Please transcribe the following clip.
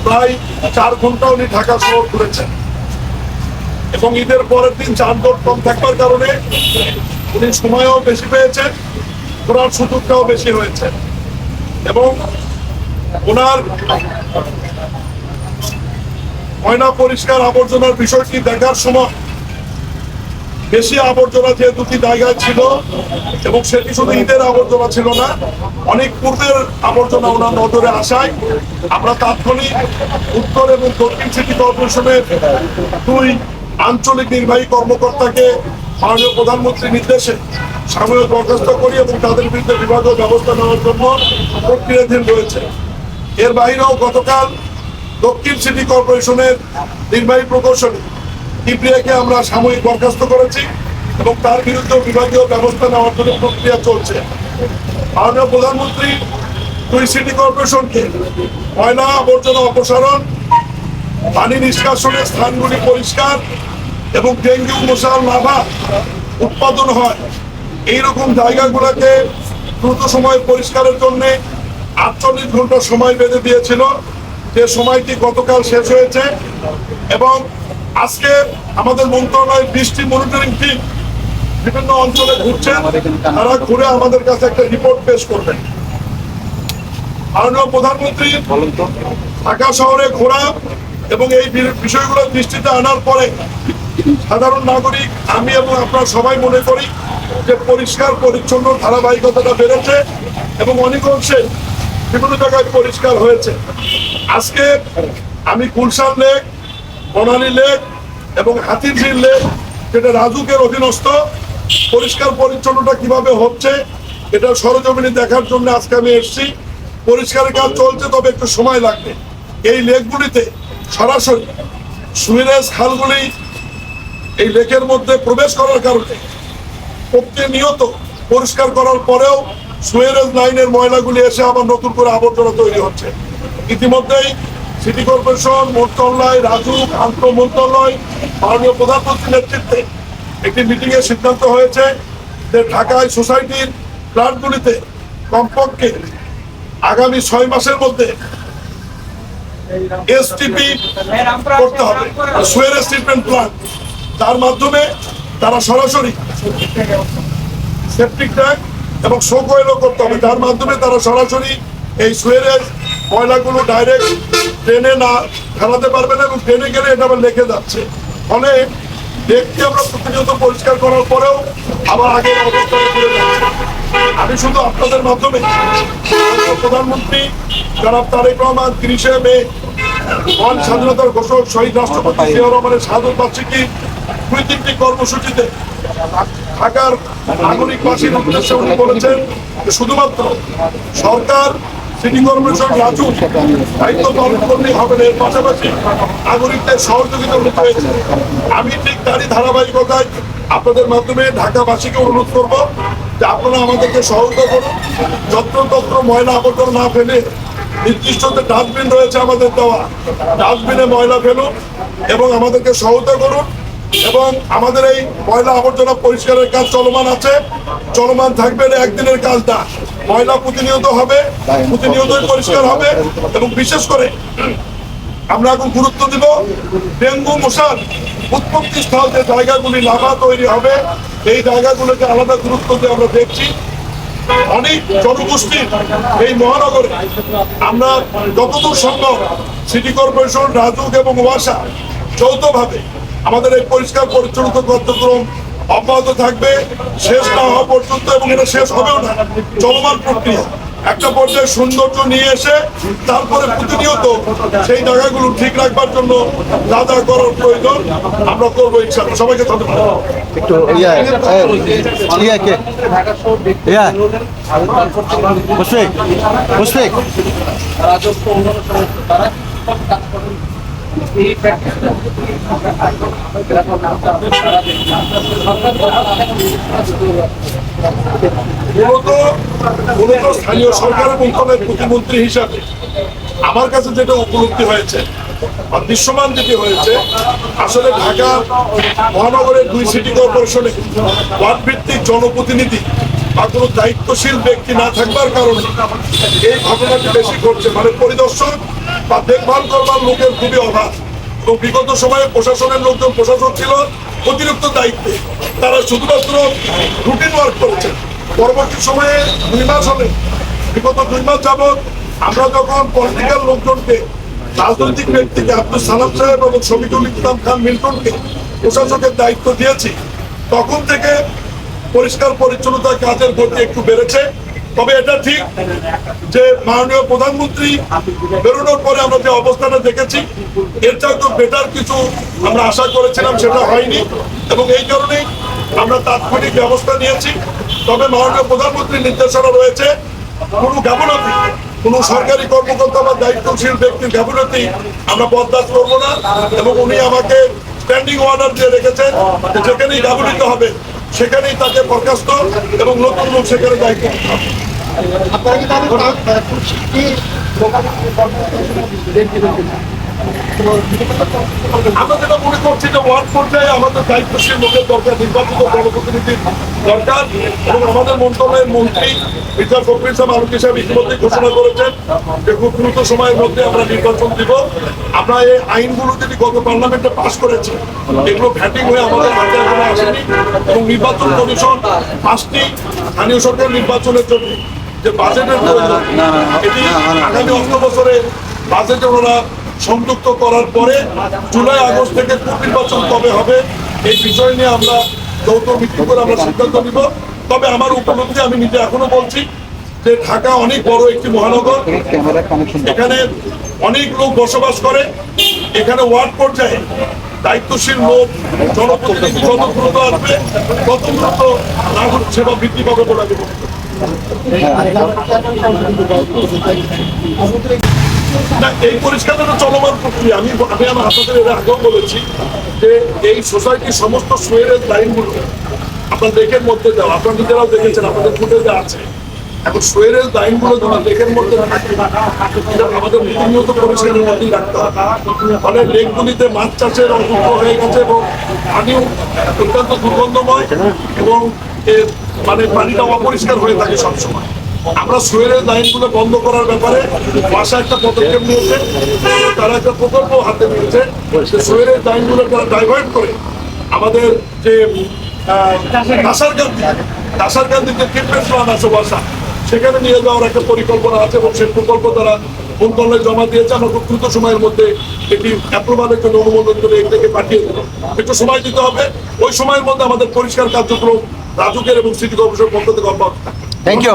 প্রায় 4 ঘন্টা উনি ঢাকা শহর ঘুরেছেন এবং ঈদের পরের দিন যানজট কম থাকবার কারণে উনি সময়ও বেশি পেয়েছেন, ঘোরার সুযোগটাও বেশি হয়েছে এবং ওনার ময়লা পরিষ্কার আবর্জনার বিষয়টি দেখার সময় বেশি আবর্জনা যে দুটি জায়গায় ছিল এবং সেটি শুধু ঈদের আবর্জনা ছিল না, অনেক পূর্বের আবর্জনা ওনার নজরে আসায় আমরা তাৎক্ষণিক উত্তর এবং দক্ষিণ সিটি কর্পোরেশনের 2 আঞ্চলিক নির্বাহী কর্মকর্তাকে মাননীয় প্রধানমন্ত্রীর নির্দেশে সাময়িক বরখাস্ত করি এবং তাদের বিরুদ্ধে বিভাগীয় ব্যবস্থা নেওয়ার জন্য প্রক্রিয়াধীন রয়েছে। এর বাইরেও গতকাল দক্ষিণ সিটি কর্পোরেশনের নির্বাহী প্রকৌশলী কিপ্রিয়াকে আমরা সাময়িক বরখাস্ত করেছি এবং তার বিরুদ্ধে বিভাগীয় ব্যবস্থা নেওয়ার জন্য প্রক্রিয়া চলছে। মাননীয় প্রধানমন্ত্রী 2 সিটি কর্পোরেশনকে ময়লা আবর্জনা অপসারণ, পানি নিষ্কাশনের স্থানগুলি পরিষ্কার এবং ডেঙ্গু মশার লাভা উৎপাদন হয় এইরকম জায়গাগুলোকে দ্রুত সময় পরিষ্কারের জন্য 48 ঘন্টা সময় বেঁধে দিয়েছিল, যে সময়টি গতকাল শেষ হয়েছে এবং আজকে আমাদের মন্ত্রণালয়ের 20টি মনিটরিং টিম বিভিন্ন অঞ্চলে ঘুরছে, তারা ঘুরে আমাদের কাছে একটা রিপোর্ট পেশ করবেন। মাননীয় প্রধানমন্ত্রী ঢাকা শহরে ঘোরা এবং এই বিষয়গুলো দৃষ্টিতে আনার পরে সাধারণ নাগরিক, আমি এবং আপনারা সবাই মনে করি যে পরিষ্কার পরিচ্ছন্ন ধারাবাহিকতাটা বেড়েছে এবং অনেক অংশে বিভিন্ন জায়গায় পরিষ্কার হয়েছে। আজকে আমি গুলশান লেক, বনানী লেক এবং হাতিরঝিল লেক, যেটা রাজুকের অধীনস্থ, পরিষ্কার পরিচ্ছন্নতা কিভাবে হচ্ছে এটা সরজমিনে দেখার জন্য আজকে আমি এসেছি। পরিষ্কারের কাজ চলছে, তবে একটু সময় লাগবে। এই লেকগুলিতে সরাসরি সুইরেজ খালগুলি এই লেকের মধ্যে প্রবেশ করার কারণে প্রতিনিয়ত পরিষ্কার করার পরেও সুইরেজ লাইনের ময়লাগুলি এসে আবার নতুন করে আবর্জনা তৈরি হচ্ছে। ইতিমধ্যেই সিটি কর্পোরেশন, মন্ত্রণালয়, রাজুক, আন্তঃ মন্ত্রণালয়, মাননীয় প্রধানমন্ত্রীর নেতৃত্বে একটি মিটিংয়ের সিদ্ধান্ত হয়েছে যে ঢাকায় সোসাইটির প্ল্যান্টগুলিতে কমপক্ষে আগামী 6 মাসের মধ্যে এসটিপি করতে হবে, সুয়েরেজ ট্রিটমেন্ট প্ল্যান্ট, তার মাধ্যমে তারা সরাসরি সেপটিক ট্যাঙ্ক এবং শোকওয়েলও করতে হবে, যার মাধ্যমে তারা সরাসরি এই সুয়েরেজ ময়লাগুলো ডাইরেক্ট ট্রেনে না ফেলাতে পারবে না এবং ট্রেনে গেলে এটা আবার লেগে যাচ্ছে। ফলে লেকটি আমরা প্রতিনিয়ত পরিষ্কার করার পরেও আবার আগের অবস্থায় ফিরে যাচ্ছে। আমি শুধু আপনাদের মাধ্যমে প্রধানমন্ত্রী জনাব তারেক রহমান 30শে মে মহান স্বাধীনতার ঘোষক শহীদ রাষ্ট্রপতি জিয়াউর রহমানের শাহাদত বার্ষিকী 2-3টি কর্মসূচিতে ঢাকার নাগরিকবাসীর উদ্দেশ্যে উনি বলেছেন যে শুধুমাত্র সরকার, সিটি কর্পোরেশন, রাজু দায়িত্ব পালন করলেই হবে না, এর পাশাপাশি নাগরিকদের সহযোগিতা নিতে হয়েছে। আমি ঠিক তারই ধারাবাহিকতায় আপনাদের মাধ্যমে ঢাকাবাসীকে অনুরোধ করব যে আপনারা আমাদেরকে সহযোগিতা করুন, যত্রতত্র ময়লা আবর্জনা না ফেলে নির্দিষ্ট যে ডাস্টবিন রয়েছে আমাদের দেওয়া, ডাস্টবিনে ময়লা ফেলুন এবং আমাদেরকে সহায়তা করুন। এবং আমাদের এই ময়লা আবর্জনা পরিষ্কারের কাজ চলমান আছে, চলমান থাকবে, একদিনের কাজ না, ময়লা প্রতিনিয়ত হবে, প্রতিনিয়তই পরিষ্কার হবে এবং বিশেষ করে আমরা এখন গুরুত্ব দিব ডেঙ্গু মশার উৎপত্তি স্থল যে জায়গাগুলি লাভা তৈরি হবে এই জায়গাগুলোকে আলাদা গুরুত্ব দিয়ে আমরা দেখছি। অনেক জনগোষ্ঠীর এই মহানগরে আমরা যতদূর সম্ভব সিটি কর্পোরেশন, রাজুক এবং ওয়াসা যৌথভাবে আমাদের এই পরিষ্কার পরিচ্ছন্নতা কার্যক্রম অব্যাহত থাকবে শেষ না হওয়া পর্যন্ত, এবং এটা শেষ হবেও না, চলমান প্রক্রিয়া। একটা পর্যায়ে সৌন্দর্য নিয়ে এসে তারপরে প্রতিনিয়ত সেই জায়গাগুলো ঠিক রাখবার জন্য যা যা করার প্রয়োজন আমরা করবো ইনশাআল্লাহ। সবাইকে ধন্যবাদ। একটু মূলত স্থানীয় সরকারের মন্ত্রণালয়ের প্রতিমন্ত্রী হিসাবে আমার কাছে যেটা উপলব্ধি হয়েছে বা দৃশ্যমান যেটি হয়েছে, আসলে ঢাকা মহানগরের 2 সিটি কর্পোরেশনে ওয়ার্ড ভিত্তিক জনপ্রতিনিধি বা কোনো দায়িত্বশীল ব্যক্তি না থাকবার কারণে এই ঘটনাটি বেশি ঘটছে। মানে পরিদর্শক বা দেখভাল করবার লোকের খুবই অভাব। এবং বিগত সময়ে প্রশাসনের লোকজন প্রশাসক ছিল অতিরিক্ত দায়িত্বে, তারা শুধুমাত্র রুটিন ওয়ার্ক করেছেন। পরবর্তী সময়ে 2 মাস হবে, বিগত 2 মাস যাবৎ আমরা যখন পলিটিক্যাল লোকজনকে, রাজনৈতিক ব্যক্তিকে আব্দুল সালাম সাহেব এবং শফিকুল ইসলাম খান মিল্টনকে প্রশাসকের দায়িত্ব দিয়েছি, তখন থেকে পরিষ্কার পরিচ্ছন্নতা কাজের গতি একটু বেড়েছে। তবে এটা ঠিক যে মাননীয় প্রধানমন্ত্রী বেরোনোর পরে আমরা যে অবস্থাটা দেখেছি, এর চাইতে বেটার কিছু আমরা আশা করেছিলাম, সেটা হয়নি। এবং এই কারণেই আমরা তাৎক্ষণিক ব্যবস্থা নিয়েছি। তবে মাননীয় প্রধানমন্ত্রীর নির্দেশনা রয়েছে, কোনো গাফিলতি, কোনো সরকারি কর্মকর্তা বা দায়িত্বশীল ব্যক্তির গাফিলতি আমরা বরদাস্ত করবো না। এবং উনি আমাকে স্ট্যান্ডিং অর্ডার দিয়ে রেখেছেন, যেখানেই গাফিলতি হবে সেখানেই তাকে বরখাস্ত এবং নতুন লোক সেখানে দায়িত্ব দিতে হবে। আমরা যেটা মনে করছি যে ওয়ার্ড পর্যায়ে আমাদের দায়িত্বশীল লোকের দরকার, নির্বাচিত জনপ্রতিনিধির দরকার। এবং আমাদের মন্ত্রণালয়ের মন্ত্রী মির্জা ফখরুল ইসলাম আলমগীর সাহেব ইতিমধ্যে ঘোষণা করেছেন যে খুব দ্রুত সময়ের মধ্যে আমরা নির্বাচন দিব। আমরা এই আইনগুলো যদি গত পার্লামেন্টে পাস করেছি, এগুলো ভ্যাটিং হয়ে আমাদের হাতে এখনো আসেনি। এবং নির্বাচন কমিশন 5টি স্থানীয় সরকার নির্বাচনের জন্য যে বাজেটের প্রয়োজন, এটি আগামী অর্থ বছরে বাজেটে ওনারা সংযুক্ত করার পরে জুলাই আগস্ট থেকে নির্বাচন কবে হবে এই বিষয় নিয়ে আমরা যৌথ ভিত্তি করে আমরা সিদ্ধান্ত নিব। তবে আমার উপলব্ধি, আমি নিজে এখনো বলছি যে ঢাকা অনেক বড় একটি মহানগর, এখানে অনেক লোক বসবাস করে। এখানে ওয়ার্ড পর্যায়ে দায়িত্বশীল লোক, জনপ্রতিনিধি যত দ্রুত আসবে তত দ্রুত নাগরিক সেবা বৃদ্ধি পাবে বলে আমি মনে করি। না, এই পরিষ্কারটা চলমান প্রক্রিয়া। আমি আমার আপনাদের এর আগেও বলেছি যে এই সোসাইটির সমস্ত সুয়েরের লাইনগুলো আপনার লেকের মধ্যে যাও, আপনারা নিজেরাও দেখেছেন, আপনাদের ফুটেজে আছে। এখন সুয়েরের লাইনগুলো যখন লেকের মধ্যে থাকে, এটা আমাদের প্রতিনিয়ত পরিষ্কারের মধ্যেই রাখতে হবে। ফলে লেকগুলিতে মাছ চাষের অসুস্থ হয়ে গেছে এবং পানিও অত্যন্ত দুর্গন্ধময় এবং এর মানে পানিটা অপরিষ্কার হয়ে থাকে সবসময়। আমরা সুয়েরের লাইনগুলো বন্ধ করার ব্যাপারে বাসা একটা পদক্ষেপ নিয়েছে, তারা একটা প্রকল্প হাতে নিয়েছে যে সুয়েরের লাইনগুলো তারা ডাইভার্ট করে আমাদের যে দাসারকান্দি যে ট্রিটমেন্ট প্ল্যান আছে বাসা, সেখানে নিয়ে যাওয়ার একটা পরিকল্পনা আছে এবং সেই প্রকল্প তারা মন্ত্রণালয়ে জমা দিয়েছে। আমরা খুব দ্রুত সময়ের মধ্যে এটি অ্যাপ্রুভালের জন্য অনুমোদন করে এটাকে পাঠিয়ে দেবো। একটু সময় দিতে হবে, ওই সময়ের মধ্যে আমাদের পরিষ্কার কার্যক্রম রাজুকের এবং সিটি কর্পোরেশনের পক্ষ থেকে অব্যাহত থাকবে। Thank you.